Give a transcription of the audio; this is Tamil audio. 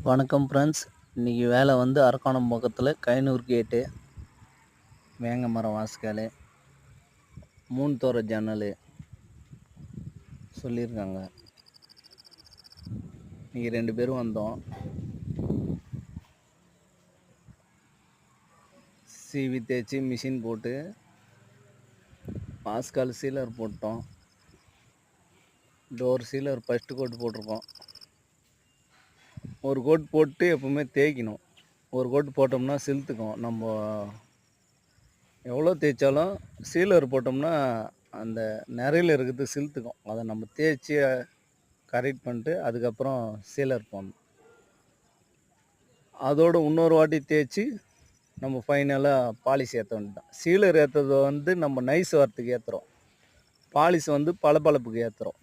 வணக்கம் ஃப்ரெண்ட்ஸ். இன்றைக்கி வேலை வந்து அரக்கோணம் பக்கத்தில் கைனூர் கேட்டு, வேங்க மரம் வாஸ்கால், 3 தோர ஜன்னல் சொல்லியிருக்காங்க. இன்றைக்கி 2 பேரும் வந்தோம். சீவி தேய்ச்சி மிஷின் போட்டு வாஸ்கால் சீலர் போட்டோம். டோர் சீலர் ஃபஸ்ட்டு கோட் போட்டிருக்கோம். ஒரு கோட் போட்டு எப்போவுமே தேய்க்கணும். ஒரு கோட் போட்டோம்னா சிலுத்துக்கும். நம்ம எவ்வளோ தேய்ச்சாலும் சீலர் போட்டோம்னா அந்த நிறையில் இருக்கிறது சிலுத்துக்கும். அதை நம்ம தேய்ச்சி கரெக்ட் பண்ணிட்டு அதுக்கப்புறம் சீலர் போடணும். அதோடு இன்னொரு வாட்டி தேய்ச்சி நம்ம ஃபைனலாக பாலிஷ் ஏற்ற வேண்டியதான். சீலர் ஏற்றுறது வந்து நம்ம நைஸ் வரத்துக்கு ஏற்றுறோம், பாலிஷ் வந்து பளபளப்புக்கு ஏற்றுறோம்.